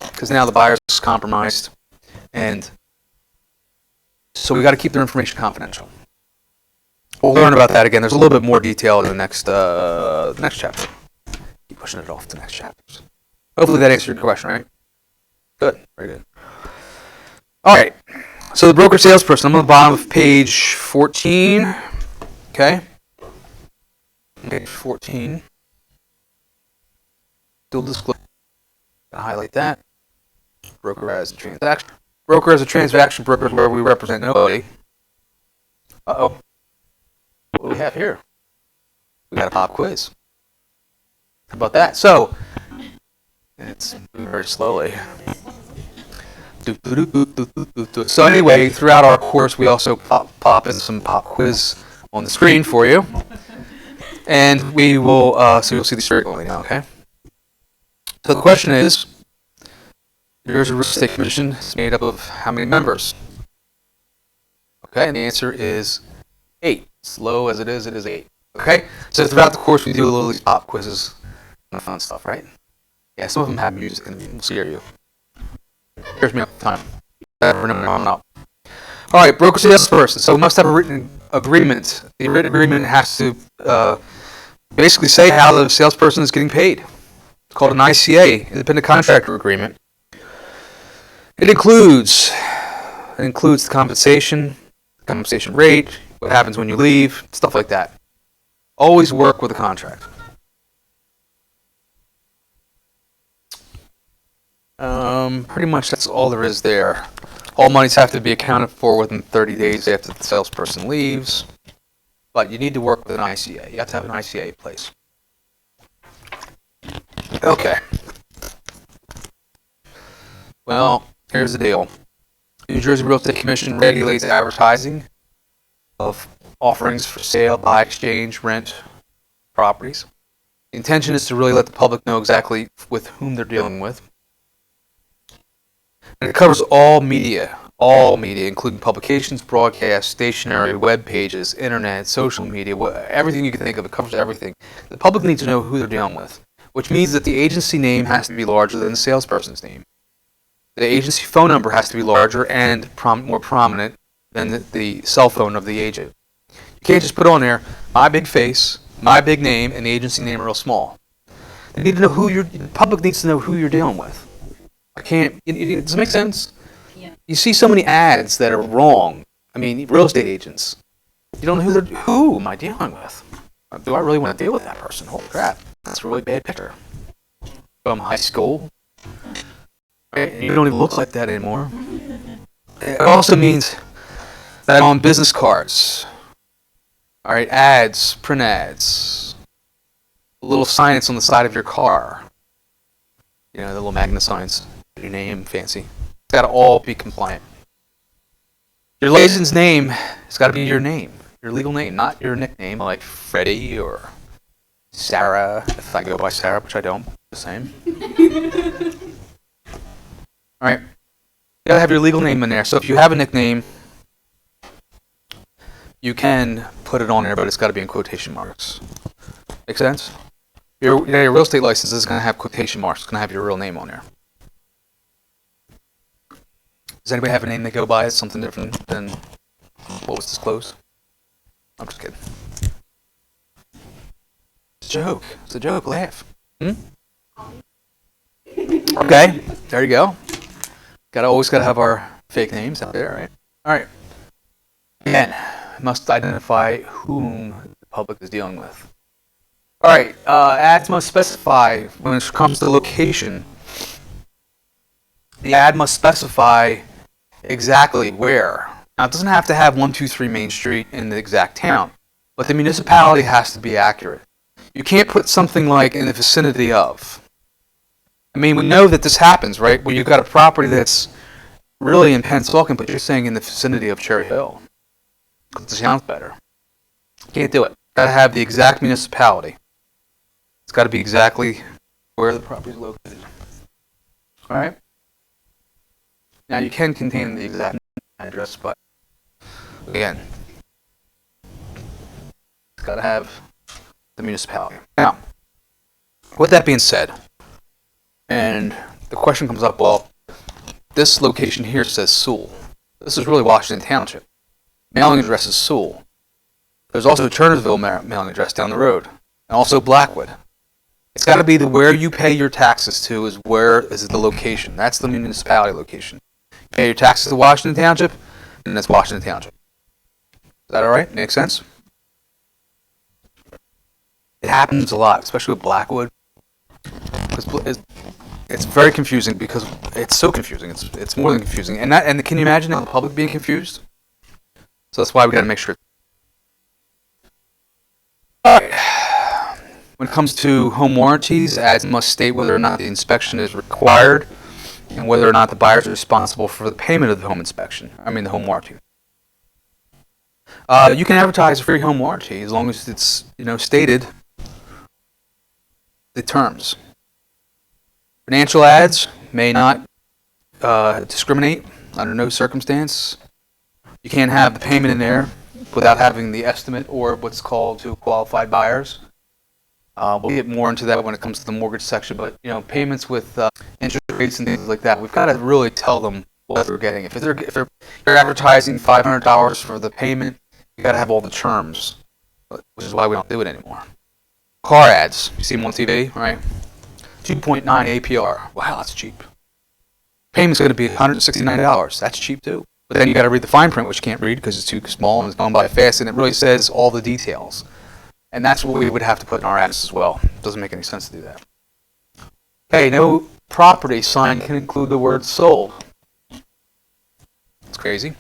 Because now the buyer's compromised. And so we got to keep their information confidential. We'll learn about that again. There's a little bit more detail in the next chapter. Keep pushing it off to the next chapters. Hopefully that answered your question, right? Good. Very good. All right. So the broker salesperson, I'm on the bottom of page 14. Okay. Page 14. Dual disclosure. Highlight that. Broker as a transaction. Broker as a transaction broker is where we represent nobody. Uh-oh. What do we have here? We got a pop quiz. How about that? So, it's moving very slowly. So anyway, throughout our course, we also pop in some pop quiz on the screen for you. And we will, so you'll see the frequently now, okay? So the question is, there's a real estate commission. It's made up of how many members? Okay, and the answer is 8. As low as it is 8. Okay, so throughout the course we do a little of these pop quizzes and fun stuff, right? Yeah, some of them have music and will scare you. Here's me up time. All right, broker salesperson. So we must have a written agreement. The written agreement has to basically say how the salesperson is getting paid. It's called an ICA, independent contractor agreement. It includes the compensation rate, what happens when you leave, stuff like that. Always work with a contract. Pretty much that's all there is there. All monies have to be accounted for within 30 days after the salesperson leaves. But you need to work with an ICA. You have to have an ICA in place. Okay. Well, here's the deal. New Jersey Real Estate Commission regulates advertising of offerings for sale, buy, exchange, rent properties. The intention is to really let the public know exactly with whom they're dealing with. And it covers all media, including publications, broadcasts, stationery, web pages, internet, social media, everything you can think of. It covers everything. The public needs to know who they're dealing with, which means that the agency name has to be larger than the salesperson's name. The agency phone number has to be larger and more prominent than the cell phone of the agent. You can't just put on there my big face, my big name, and the agency name real small. They need to know the public needs to know who you're dealing with. Does it make sense? Yeah. You see so many ads that are wrong. I mean, real estate agents. You don't know who am I dealing with? Do I really want to deal with that person? Holy crap. That's a really bad picture. From high school. Right? And you don't even look like that anymore. It also means that on business cards, all right, ads, print ads, little signage on the side of your car, the little magnet signs, your name, fancy. It's got to all be compliant. Your license name has got to be your name, your legal name, not your nickname like Freddie or Sarah, if I go by Sarah, which I don't, the same. All right, you got to have your legal name in there. So if you have a nickname, you can put it on there, but it's got to be in quotation marks. Make sense? Your real estate license is going to have quotation marks. It's going to have your real name on there. Does anybody have a name they go by? It's something different than what was disclosed? I'm just kidding. It's a joke. It's a joke. Laugh. Okay. There you go. Always got to have our fake names out there, right? All right. Again, must identify whom the public is dealing with. All right. Ads must specify when it comes to location. The ad must specify exactly where. Now, it doesn't have to have 123 Main Street in the exact town, but the municipality has to be accurate. You can't put something like in the vicinity of. I mean, we know that this happens, right? When you've got a property that's really in Pennsauken, but you're saying in the vicinity of Cherry Hill. It sounds better. Can't do it. Got to have the exact municipality. It's got to be exactly where the property is located. All right? Now, you can contain the exact address, but again, it's got to have the municipality. Now, with that being said, and the question comes up, well, this location here says Sewell. This is really Washington Township. Mailing address is Sewell. There's also Turnersville mailing address down the road, and also Blackwood. It's got to be where you pay your taxes to is the location. That's the municipality location. You pay your taxes to Washington Township, and that's Washington Township. Is that all right? Make sense? It happens a lot, especially with Blackwood. It's very confusing because it's so confusing. It's more than confusing. And can you imagine the public being confused? So that's why we got to make sure. All right. When it comes to home warranties, ads must state whether or not the inspection is required and whether or not the buyers are responsible for the payment of the the home warranty. You can advertise a free home warranty as long as it's stated the terms. Financial ads may not discriminate under no circumstance. You can't have the payment in there without having the estimate or what's called to qualified buyers. We'll get more into that when it comes to the mortgage section, but payments with interest rates and things like that, we've got to really tell them what they're getting. If you're advertising $500 for the payment, you got to have all the terms, which is why we don't do it anymore. Car ads, you see them on TV, right? 2.9 APR. Wow, that's cheap. Payment's going to be $169. That's cheap too. But then you got to read the fine print, which you can't read because it's too small and it's going by fast, and it really says all the details. And that's what we would have to put in our ads as well. It doesn't make any sense to do that. Okay, no property sign can include the word sold. It's crazy.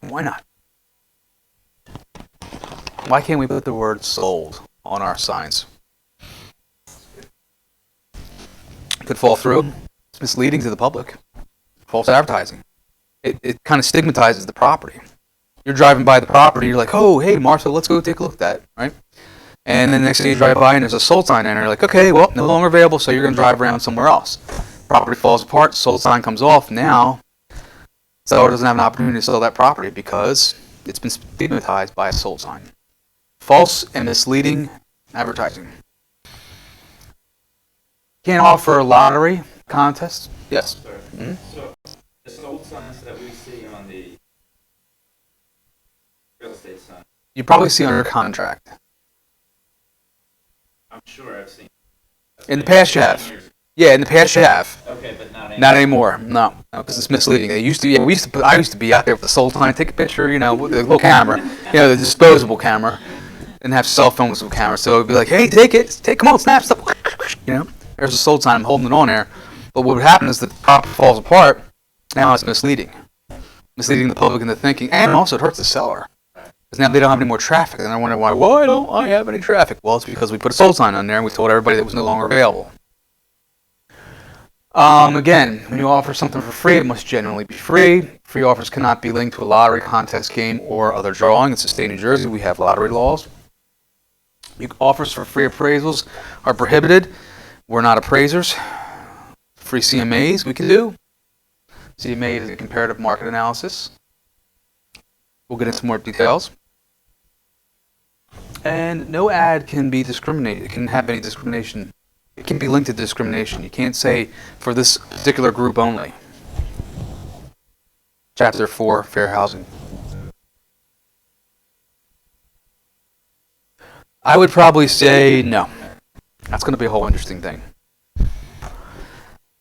Why not? Why can't we put the word sold on our signs? Could fall through. It's misleading to the public. False advertising. It kind of stigmatizes the property. You're driving by the property, you're like, oh, hey, Martha, let's go take a look at that, right? And then the next day you drive by and there's a sold sign in there. You're like, okay, well, no longer available, so you're going to drive around somewhere else. Property falls apart, sold sign comes off. Now, seller doesn't have an opportunity to sell that property because it's been stigmatized by a sold sign. False and misleading advertising. Can't offer a lottery contest. Yes. Mm-hmm. So the sold signs that we see on the real estate sign, You probably see under contract. I'm sure I've seen. In the past you have. Yeah, in the past you have. Okay, but not anymore. Not anymore. No, because it's misleading. They used to. Yeah, I used to be out there with the sold sign, take a picture, with the little camera, the disposable camera, and have cell phones with camera. So it'd be like, hey, come on, snap stuff. There's a sold sign. I'm holding it on there. But what would happen is the property falls apart. Now it's misleading the public into thinking, and also it hurts the seller. Because now they don't have any more traffic, and I wonder why don't I have any traffic? Well, it's because we put a sold sign on there, and we told everybody that it was no longer available. Again, when you offer something for free, it must genuinely be free. Free offers cannot be linked to a lottery, contest, game, or other drawing. It's the state of New Jersey. We have lottery laws. Offers for free appraisals are prohibited. We're not appraisers. Free CMAs we can do. CMA is a comparative market analysis. We'll get into more details. And no ad can be discriminated. It can have any discrimination. It can be linked to discrimination. You can't say for this particular group only. Chapter 4, Fair Housing. I would probably say no. That's going to be a whole interesting thing.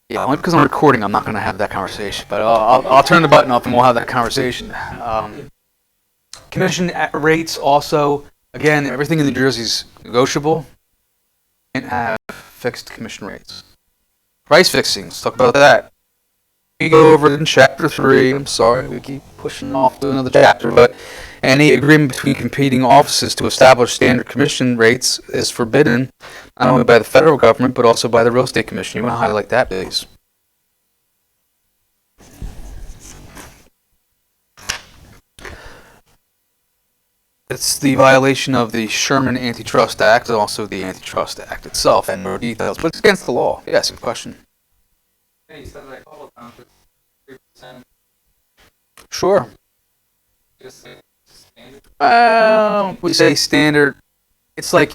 Yeah, only because I'm recording, I'm not going to have that conversation. But I'll turn the button off and we'll have that conversation. Commission rates also, again, everything in New Jersey is negotiable. You can't have fixed commission rates. Price fixing, let's talk about that. We go over it in Chapter 3. I'm sorry, we keep pushing off to another chapter. But any agreement between competing offices to establish standard commission rates is forbidden, not only by the federal government, but also by the Real Estate Commission. You want to highlight that, please? It's the violation of the Sherman Antitrust Act and also the Antitrust Act itself, and more details, but it's against the law. Yes, in question. Hey, you said that a couple of times, it's 3%. Sure. Just say standard. We say standard. It's like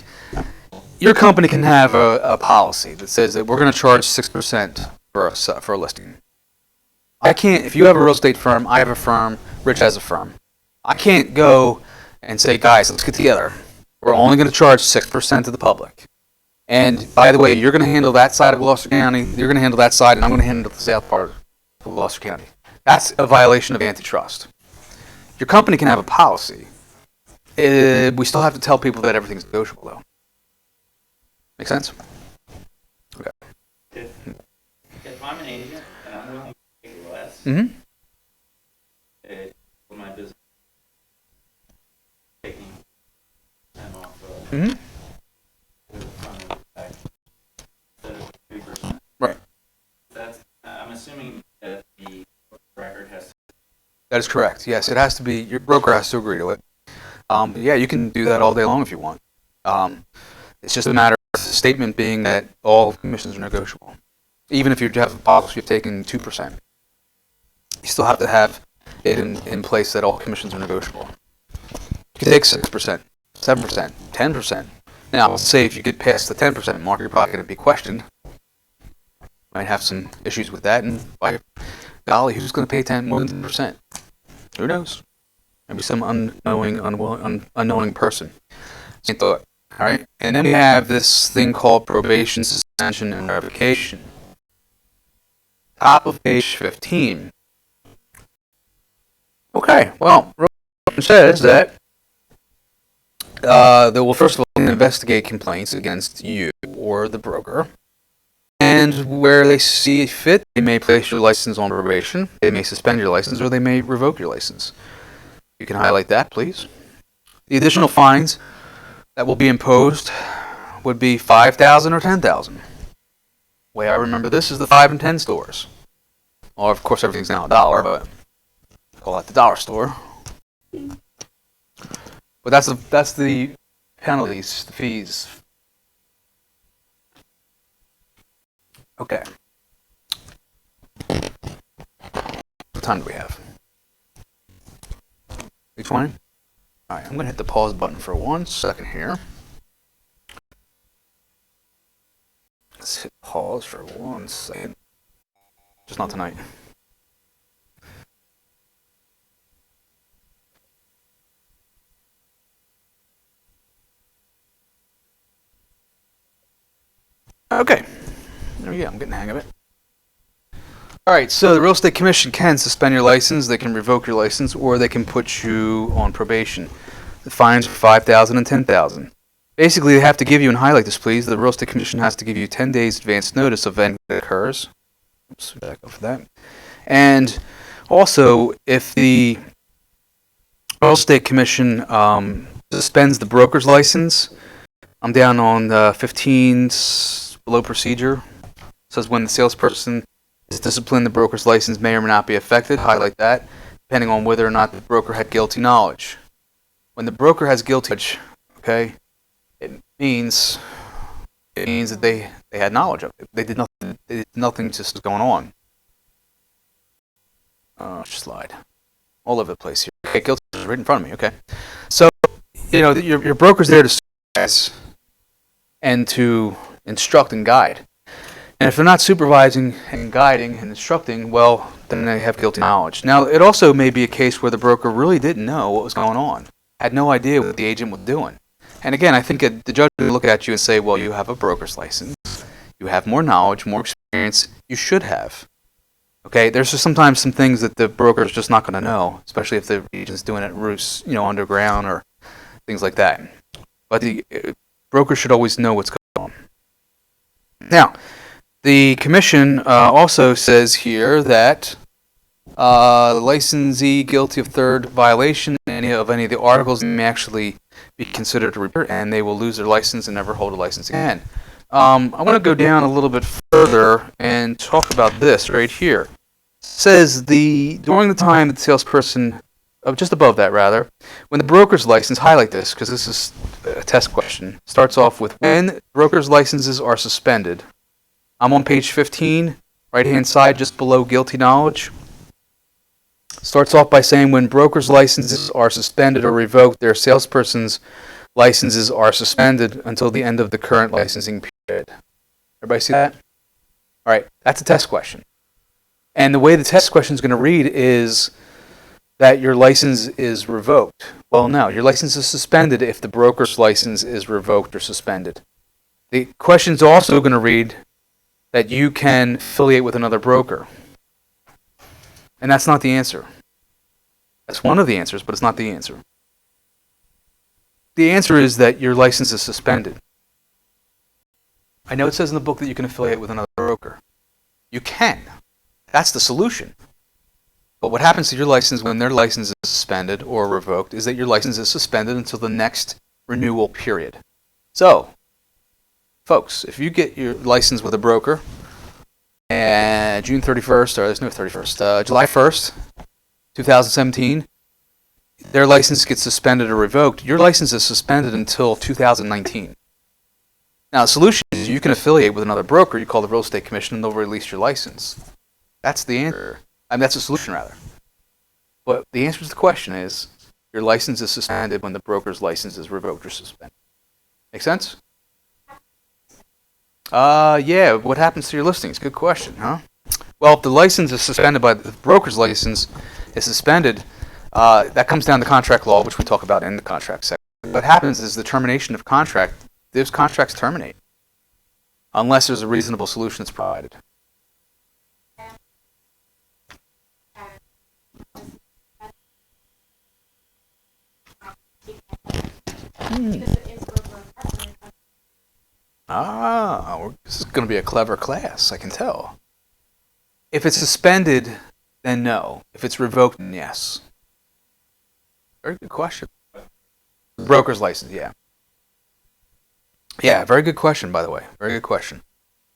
your company can have a policy that says that we're going to charge 6% for a listing. I can't, if you have a real estate firm, I have a firm, Rich has a firm. I can't go and say, guys, let's get together. We're only going to charge 6% to the public. And by the way, you're going to handle that side of Gloucester County, you're going to handle that side, and I'm going to handle the south part of Gloucester County. That's a violation of antitrust. Your company can have a policy. We still have to tell people that everything's negotiable, though. Make sense? Okay. If I'm an agent and I'm willing to pay less, for my business, taking time off of Right. I'm assuming that the record has. That is correct. Yes, it has to be. Your broker has to agree to it. Yeah, you can do that all day long if you want. It's just a matter of the statement being that all commissions are negotiable, even if you have a policy of taking 2%. you still have to have it in place that all commissions are negotiable. You can take 6%, 7%, 10%. Now, let's say if you get past the 10% mark, you're probably going to be questioned. Might have some issues with that, and by golly, who's going to pay more than 10%? Who knows? Maybe some unknowing person. Same thought. All right, and then we have this thing called probation, suspension, and revocation. Top of page 15. Okay, well, it says that they will first of all investigate complaints against you or the broker, and where they see fit, they may place your license on probation, they may suspend your license, or they may revoke your license. You can highlight that, please. The additional fines that will be imposed would be $5,000 or $10,000. Way I remember this is the 5 and 10 stores. Well, of course, everything's now $1, but I call that the dollar store. But that's the penalties, the fees. Okay. What time do we have? 8:20? Alright, I'm going to hit the pause button for 1 second here. Let's hit pause for 1 second. Just not tonight. Okay. There we go. I'm getting the hang of it. Alright, so the Real Estate Commission can suspend your license, they can revoke your license, or they can put you on probation. The fines are $5,000 and $10,000. Basically, they have to give you, and highlight this please, the Real Estate Commission has to give you 10 days advance notice of when it occurs. Oops, back up for that. And also, if the Real Estate Commission suspends the broker's license, I'm down on 15 below procedure. It says when the salesperson is disciplined, the broker's license may or may not be affected. Highlight that, depending on whether or not the broker had guilty knowledge. When the broker has guilty knowledge, okay, it means that they had knowledge of it. They did nothing just going on. Slide. All over the place here. Okay, guilty is right in front of me. Okay, so your broker's there to supervise and to instruct and guide. And if they're not supervising and guiding and instructing, well, then they have guilty knowledge. Now, it also may be a case where the broker really didn't know what was going on, had no idea what the agent was doing. And again, I think the judge would look at you and say, well, you have a broker's license. You have more knowledge, more experience. You should have. Okay, there's just sometimes some things that the broker's just not going to know, especially if the agent's doing it roost, underground or things like that. But the broker should always know what's going on. Now, the commission also says here that the licensee guilty of third violation of any of the articles may actually be considered a repeat, and they will lose their license and never hold a license again. I want to go down a little bit further and talk about this right here. It says during the time the salesperson, just above that rather, when the broker's license, highlight this because this is a test question, starts off with when broker's licenses are suspended. I'm on page 15, right-hand side, just below guilty knowledge. Starts off by saying when brokers' licenses are suspended or revoked, their salesperson's licenses are suspended until the end of the current licensing period. Everybody see that? All right, that's a test question. And the way the test question is going to read is that your license is revoked. Well, no, your license is suspended if the broker's license is revoked or suspended. The question is also going to read that you can affiliate with another broker. And that's not the answer. That's one of the answers, but it's not the answer. The answer is that your license is suspended. I know it says in the book that you can affiliate with another broker. You can. That's the solution. But what happens to your license when their license is suspended or revoked is that your license is suspended until the next renewal period. So, folks, if you get your license with a broker and June 31st, or there's no 31st, July 1st, 2017, their license gets suspended or revoked, your license is suspended until 2019. Now, the solution is you can affiliate with another broker, you call the Real Estate Commission, and they'll release your license. That's the answer. I mean, that's a solution, rather. But the answer to the question is, your license is suspended when the broker's license is revoked or suspended. Make sense? Yeah, what happens to your listings? Good question, huh? Well, if the license is suspended by the broker's license is suspended, that comes down to contract law, which we talk about in the contract section. What happens is the termination of contract, those contracts terminate unless there's a reasonable solution that's provided. This is going to be a clever class, I can tell. If it's suspended, then no. If it's revoked, then yes. Very good question. Broker's license, yeah. Yeah, very good question, by the way. Very good question.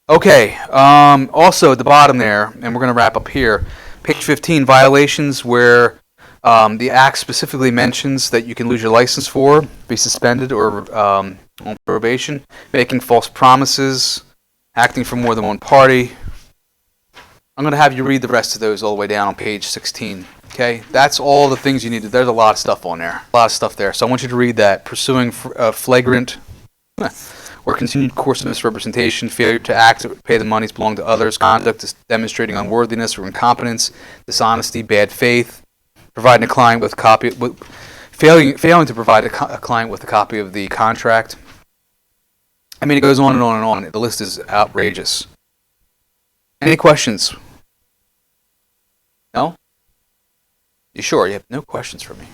Okay, also at the bottom there, and we're going to wrap up here, page 15, violations where the Act specifically mentions that you can lose your license for, be suspended, or on probation, making false promises, acting for more than one party. I'm going to have you read the rest of those all the way down on page 16. Okay, that's all the things you need to. There's a lot of stuff on there, a lot of stuff there. So I want you to read that. Pursuing flagrant or continued course of misrepresentation, failure to act or pay the monies belong to others, conduct is demonstrating unworthiness or incompetence, dishonesty, bad faith, providing a client with a copy, failing to provide a client with a copy of the contract. I mean, it goes on and on and on. The list is outrageous. Any questions? No? You sure? You have no questions for me?